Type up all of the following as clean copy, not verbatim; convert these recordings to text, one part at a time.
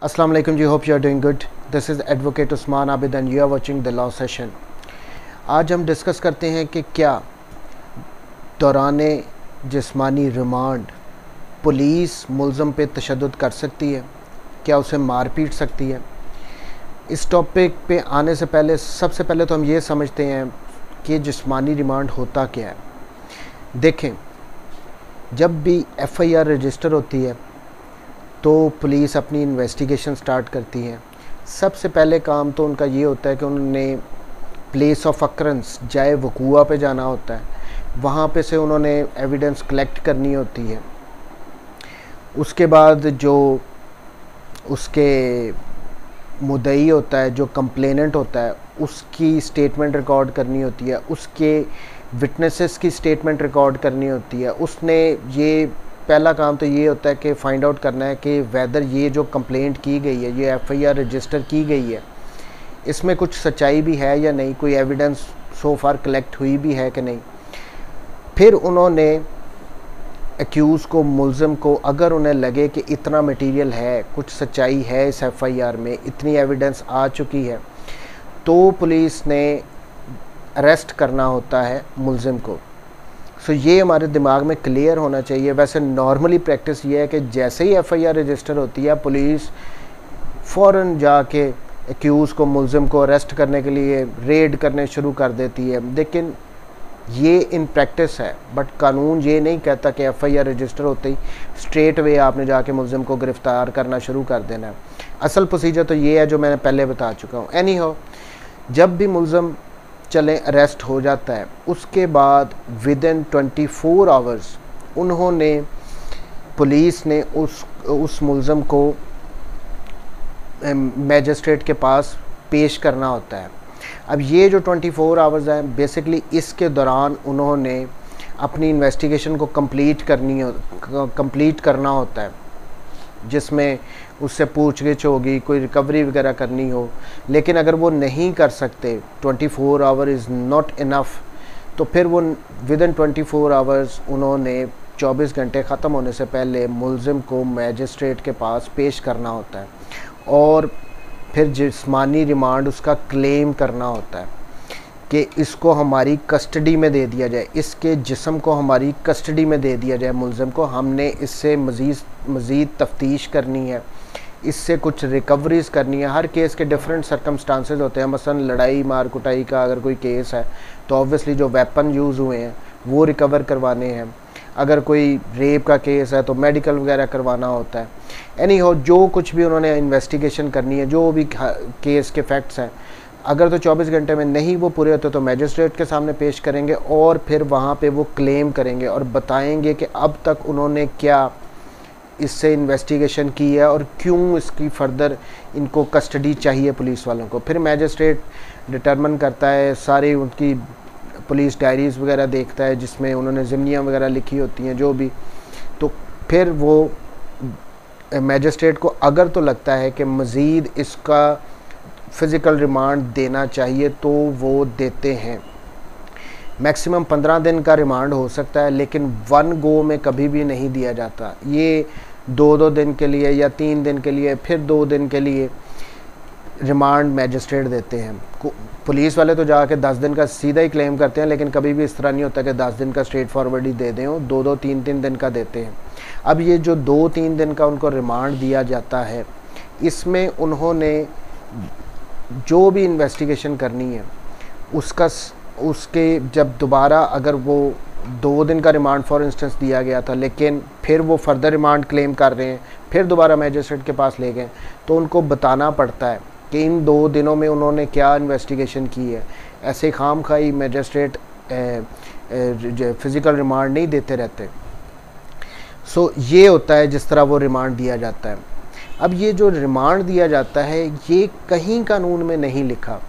अस्सलाम वालेकुम जी, hope you are doing good. This is advocate Usman Abid and you are watching the law session. आज हम डिस्कस करते हैं कि क्या दौराने जिस्मानी रिमांड पुलिस मुलज़म पे तशद्दुद कर सकती है, क्या उसे मार पीट सकती है। इस टॉपिक पे आने से पहले सबसे पहले तो हम ये समझते हैं कि जिस्मानी रिमांड होता क्या है। देखें, जब भी एफआईआर रजिस्टर होती है तो पुलिस अपनी इन्वेस्टिगेशन स्टार्ट करती है। सबसे पहले काम तो उनका ये होता है कि उन्होंने प्लेस ऑफ अकरेंस जाए वकूआ पे जाना होता है, वहाँ पे से उन्होंने एविडेंस कलेक्ट करनी होती है। उसके बाद जो उसके मुद्दई होता है, जो कंप्लेनेंट होता है, उसकी स्टेटमेंट रिकॉर्ड करनी होती है, उसके विटनेसेस की स्टेटमेंट रिकॉर्ड करनी होती है। उसने ये पहला काम तो ये होता है कि फ़ाइंड आउट करना है कि वेदर ये जो कंप्लेंट की गई है, ये एफआईआर रजिस्टर की गई है, इसमें कुछ सच्चाई भी है या नहीं, कोई एविडेंस सो फार कलेक्ट हुई भी है कि नहीं। फिर उन्होंने एक्यूज़ को, मुलज़िम को, अगर उन्हें लगे कि इतना मटेरियल है, कुछ सच्चाई है इस एफआईआर में, इतनी एविडेंस आ चुकी है, तो पुलिस ने अरेस्ट करना होता है मुलज़िम को। सो ये हमारे दिमाग में क्लियर होना चाहिए। वैसे नॉर्मली प्रैक्टिस ये है कि जैसे ही एफआईआर रजिस्टर होती है पुलिस फ़ौरन जाके एक्यूज़ को, मुलज़िम को अरेस्ट करने के लिए रेड करने शुरू कर देती है। लेकिन ये इन प्रैक्टिस है, बट कानून ये नहीं कहता कि एफआईआर रजिस्टर होते ही स्ट्रेट वे आपने जाके मुलज़िम को गिरफ़्तार करना शुरू कर देना है। असल प्रोसीजर तो ये है जो मैंने पहले बता चुका हूँ। एनी हो, जब भी मुलज़िम चले अरेस्ट हो जाता है, उसके बाद विदिन 24 आवर्स उन्होंने, पुलिस ने उस मुलज़म को मैजिस्ट्रेट के पास पेश करना होता है। अब ये जो 24 आवर्स हैं, बेसिकली इसके दौरान उन्होंने अपनी इन्वेस्टिगेशन को कंप्लीट करना होता है, जिसमें उससे पूछगिछ होगी, कोई रिकवरी वगैरह करनी हो। लेकिन अगर वो नहीं कर सकते, 24 आवर इज़ नॉट इनफ, तो फिर वो विदिन 24 आवर्स उन्होंने 24 घंटे ख़त्म होने से पहले मुलज़िम को मैजिस्ट्रेट के पास पेश करना होता है और फिर जिस्मानी रिमांड उसका क्लेम करना होता है कि इसको हमारी कस्टडी में दे दिया जाए, इसके जिस्म को हमारी कस्टडी में दे दिया जाए। मुलज़िम को हमने इससे मज़ीद तफ्तीश करनी है, इससे कुछ रिकवरीज़ करनी है। हर केस के डिफरेंट सर्कमस्टांसेस होते हैं। मसलन लड़ाई मार कुटाई का अगर कोई केस है तो ऑब्वियसली जो वेपन यूज़ हुए हैं वो रिकवर करवाने हैं। अगर कोई रेप का केस है तो मेडिकल वगैरह करवाना होता है। एनी हो, जो कुछ भी उन्होंने इन्वेस्टिगेशन करनी है, जो भी केस के फैक्ट्स हैं, अगर तो 24 घंटे में नहीं वो पूरे होते तो मैजिस्ट्रेट के सामने पेश करेंगे और फिर वहाँ पे वो क्लेम करेंगे और बताएंगे कि अब तक उन्होंने क्या इससे इन्वेस्टिगेशन की है और क्यों इसकी फ़र्दर इनको कस्टडी चाहिए पुलिस वालों को। फिर मैजिस्ट्रेट डिटरमिन करता है, सारी उनकी पुलिस डायरीज़ वगैरह देखता है जिसमें उन्होंने ज़िम्नियाँ वगैरह लिखी होती हैं, जो भी। तो फिर वो मैजिस्ट्रेट को अगर तो लगता है कि मज़ीद इसका फ़िज़िकल रिमांड देना चाहिए तो वो देते हैं। मैक्सिमम 15 दिन का रिमांड हो सकता है, लेकिन वन गो में कभी भी नहीं दिया जाता। ये 2-2 दिन के लिए या 3 दिन के लिए, फिर 2 दिन के लिए रिमांड मैजिस्ट्रेट देते हैं। पुलिस वाले तो जाके 10 दिन का सीधा ही क्लेम करते हैं, लेकिन कभी भी इस तरह नहीं होता कि 10 दिन का स्ट्रेट फॉरवर्ड ही दे दें, 2-2, 3-3 दिन का देते हैं। अब ये जो 2-3 दिन का उनको रिमांड दिया जाता है, इसमें उन्होंने जो भी इन्वेस्टिगेशन करनी है उसके जब दोबारा, अगर वो 2 दिन का रिमांड फॉर इंस्टेंस दिया गया था लेकिन फिर वो फर्दर रिमांड क्लेम कर रहे हैं, फिर दोबारा मैजिस्ट्रेट के पास ले गए, तो उनको बताना पड़ता है कि इन 2 दिनों में उन्होंने क्या इन्वेस्टिगेशन की है। ऐसे खाम खाई मैजिस्ट्रेट फ़िज़िकल रिमांड नहीं देते रहते। सो ये होता है जिस तरह वो रिमांड दिया जाता है। अब ये जो रिमांड दिया जाता है ये कहीं कानून में नहीं लिखा,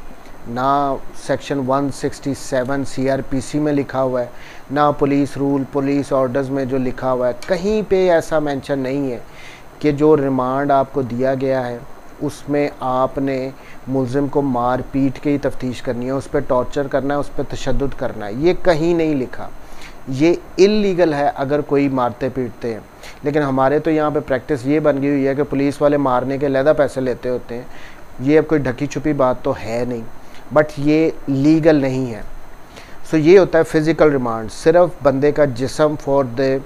ना सेक्शन 167 सीआरपीसी में लिखा हुआ है, ना पुलिस रूल, पुलिस ऑर्डर्स में जो लिखा हुआ है, कहीं पे ऐसा मेंशन नहीं है कि जो रिमांड आपको दिया गया है उसमें आपने मुलज़िम को मार पीट के ही तफ्तीश करनी है, उस पर टॉर्चर करना है, उस पर तशद्दुद करना है। ये कहीं नहीं लिखा। ये इल्लीगल है अगर कोई मारते पीटते हैं। लेकिन हमारे तो यहाँ पे प्रैक्टिस ये बन गई हुई है कि पुलिस वाले मारने के ज़्यादा पैसे लेते होते हैं। ये अब कोई ढकी छुपी बात तो है नहीं, बट ये लीगल नहीं है। सो ये होता है फ़िज़िकल रिमांड, सिर्फ बंदे का जिस्म for the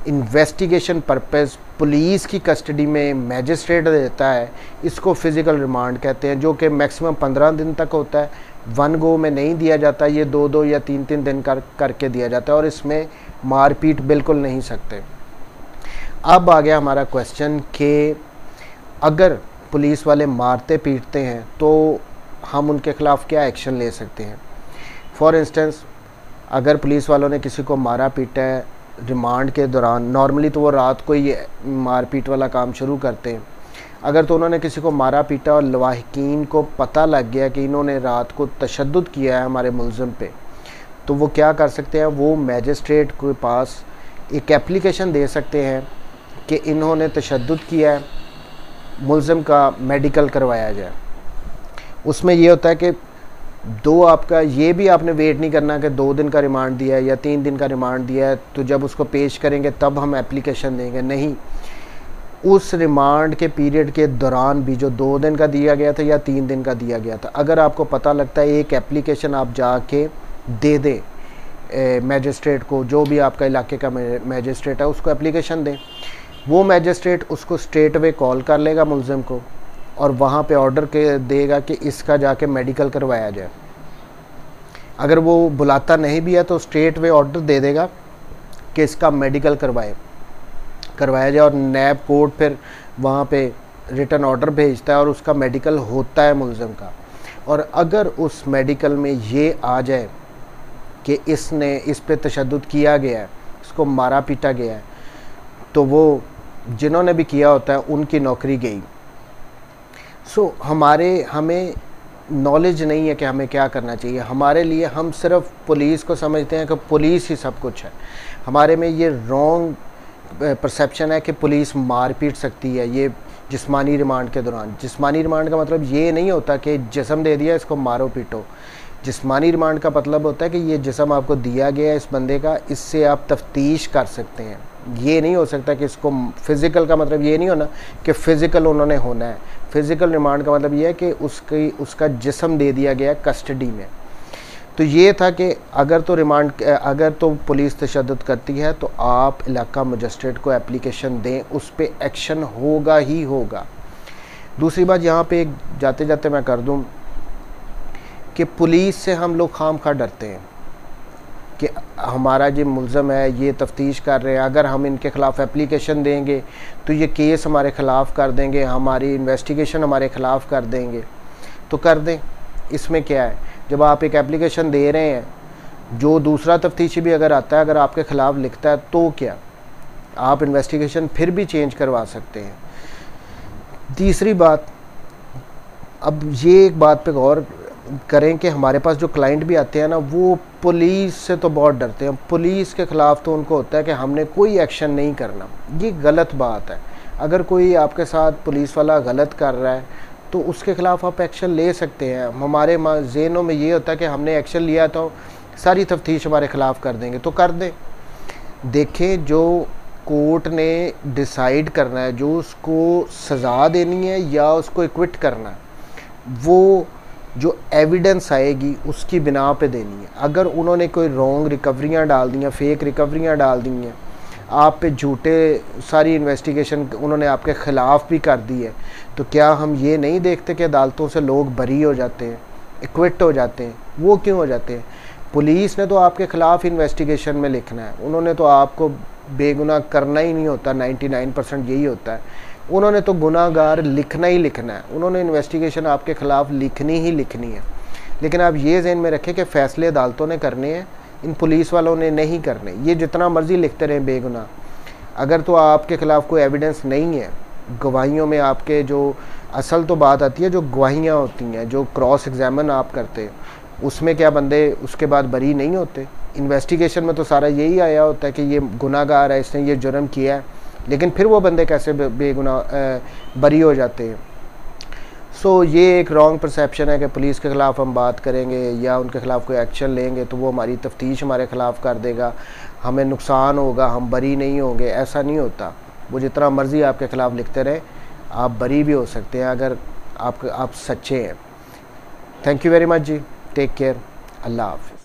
investigation purpose police की कस्टडी में मैजिस्ट्रेट देता है, इसको फ़िज़िकल रिमांड कहते हैं, जो कि मैक्सिमम 15 दिन तक होता है। वन गो में नहीं दिया जाता, ये 2-2 या 3-3 दिन करके दिया जाता है, और इसमें मारपीट बिल्कुल नहीं सकते। अब आ गया हमारा क्वेश्चन कि अगर पुलिस वाले मारते पीटते हैं तो हम उनके ख़िलाफ़ क्या एक्शन ले सकते हैं। फॉर इंस्टेंस, अगर पुलिस वालों ने किसी को मारा पीटा है रिमांड के दौरान, नॉर्मली तो वो रात को ही मारपीट वाला काम शुरू करते हैं। अगर तो उन्होंने किसी को मारा पीटा और लवाहिकीन को पता लग गया कि इन्होंने रात को तशद्दुद किया है हमारे मुल्ज़िम पे, तो वो क्या कर सकते हैं, वो मैजिस्ट्रेट के पास एक एप्लीकेशन दे सकते हैं कि इन्होंने तशद्दुद किया है, मुल्ज़िम का मेडिकल करवाया जाए। उसमें ये होता है कि आपका ये भी आपने वेट नहीं करना कि 2 दिन का रिमांड दिया है या 3 दिन का रिमांड दिया है तो जब उसको पेश करेंगे तब हम एप्लीकेशन देंगे, नहीं। उस रिमांड के पीरियड के दौरान भी, जो 2 दिन का दिया गया था या 3 दिन का दिया गया था, अगर आपको पता लगता है, एक एप्लीकेशन आप जाके दे दें मैजिस्ट्रेट को, जो भी आपका इलाके का मैजिस्ट्रेट है उसको एप्लीकेशन दें। वो मैजिस्ट्रेट उसको स्ट्रेट वे कॉल कर लेगा मुल्ज़िम को और वहाँ पे ऑर्डर के देगा कि इसका जाके मेडिकल करवाया जाए। अगर वो बुलाता नहीं भी है तो स्ट्रेट वे ऑर्डर दे देगा कि इसका मेडिकल करवाया जाए, और नैब कोर्ट फिर वहाँ पे रिटर्न ऑर्डर भेजता है और उसका मेडिकल होता है मुल्ज़िम का। और अगर उस मेडिकल में ये आ जाए कि इस पे तशद्दुद किया गया है, इसको मारा पीटा गया है, तो वो जिन्होंने भी किया होता है उनकी नौकरी गई। सो हमें नॉलेज नहीं है कि हमें क्या करना चाहिए। हमारे लिए हम सिर्फ पुलिस को समझते हैं कि पुलिस ही सब कुछ है। हमारे में ये रॉन्ग परसेप्शन है कि पुलिस मार पीट सकती है। ये जिस्मानी रिमांड के दौरान, जिस्मानी रिमांड का मतलब ये नहीं होता कि जिस्म दे दिया इसको मारो पीटो। जिस्मानी रिमांड का मतलब होता है कि ये जिस्म आपको दिया गया है इस बंदे का, इससे आप तफ्तीश कर सकते हैं। ये नहीं हो सकता कि इसको फ़िज़िकल का मतलब ये नहीं होना कि फ़िज़िकल उन्होंने होना है। फ़िज़िकल रिमांड का मतलब ये है कि उसका जिस्म दे दिया गया कस्टडी में। तो ये था कि अगर तो पुलिस तशद्दुद करती है तो आप इलाका मजिस्ट्रेट को एप्लीकेशन दें, उस पर एक्शन होगा ही होगा। दूसरी बात यहाँ पे जाते जाते मैं कर दूँ कि पुलिस से हम लोग खामखा डरते हैं कि हमारा जो मुल्ज़म है ये तफ्तीश कर रहे हैं, अगर हम इनके ख़िलाफ़ एप्लीकेशन देंगे तो ये केस हमारे ख़िलाफ़ कर देंगे, हमारी इन्वेस्टिगेशन हमारे ख़िलाफ़ कर देंगे। तो कर दें, इसमें क्या है। जब आप एक एप्लीकेशन दे रहे हैं, जो दूसरा तफ्तीशी भी अगर आता है, अगर आपके ख़िलाफ़ लिखता है तो क्या, आप इन्वेस्टिगेशन फिर भी चेंज करवा सकते हैं। तीसरी बात, अब ये एक बात पे गौर करें कि हमारे पास जो क्लाइंट भी आते हैं ना, वो पुलिस से तो बहुत डरते हैं। पुलिस के ख़िलाफ़ तो उनको होता है कि हमने कोई एक्शन नहीं करना। ये गलत बात है। अगर कोई आपके साथ पुलिस वाला गलत कर रहा है तो उसके ख़िलाफ़ आप एक्शन ले सकते हैं। हमारे ज़हनों में ये होता है कि हमने एक्शन लिया तो सारी तफ्तीश हमारे ख़िलाफ़ कर देंगे, तो कर दें। देखें, जो कोर्ट ने डिसाइड करना है, जो उसको सज़ा देनी है या उसको एक्विट करना है, वो जो एविडेंस आएगी उसकी बिना पे देनी है। अगर उन्होंने कोई रॉन्ग रिकवरियाँ डाल दी हैं, फेक रिकवरियाँ डाल दी हैं, आप पे झूठे सारी इन्वेस्टिगेशन उन्होंने आपके ख़िलाफ़ भी कर दी है, तो क्या हम ये नहीं देखते कि अदालतों से लोग बरी हो जाते हैं, एक्विट हो जाते हैं? वो क्यों हो जाते हैं? पुलिस ने तो आपके ख़िलाफ़ इन्वेस्टिगेशन में लिखना है, उन्होंने तो आपको बेगुनाह करना ही नहीं होता। 99% यही होता है। उन्होंने तो गुनाहगार लिखना ही लिखना है, उन्होंने इन्वेस्टिगेशन आपके ख़िलाफ़ लिखनी ही लिखनी है। लेकिन आप ये ज़हन में रखें कि फ़ैसले अदालतों ने करने हैं, इन पुलिस वालों ने नहीं करने। ये जितना मर्ज़ी लिखते रहें बेगुनाह, अगर तो आपके ख़िलाफ़ कोई एविडेंस नहीं है, गवाहियों में आपके जो असल तो बात आती है, जो गवाहियाँ होती हैं, जो क्रॉस एग्जामिन आप करते हैं, उसमें क्या बंदे उसके बाद बरी नहीं होते? इन्वेस्टिगेशन में तो सारा यही आया होता है कि ये गुनाहगार है, इसने ये जुर्म किया है, लेकिन फिर वो बंदे कैसे बेगुनाह बरी हो जाते हैं। सो ये एक रॉन्ग परसेप्शन है कि पुलिस के ख़िलाफ़ हम बात करेंगे या उनके ख़िलाफ़ कोई एक्शन लेंगे तो वो हमारी तफ्तीश हमारे ख़िलाफ़ कर देगा, हमें नुकसान होगा, हम बरी नहीं होंगे। ऐसा नहीं होता। वो जितना मर्ज़ी आपके ख़िलाफ़ लिखते रहे, आप बरी भी हो सकते हैं अगर आप सच्चे हैं। थैंक यू वेरी मच जी। Take care. अल्लाह हाफ़िज़।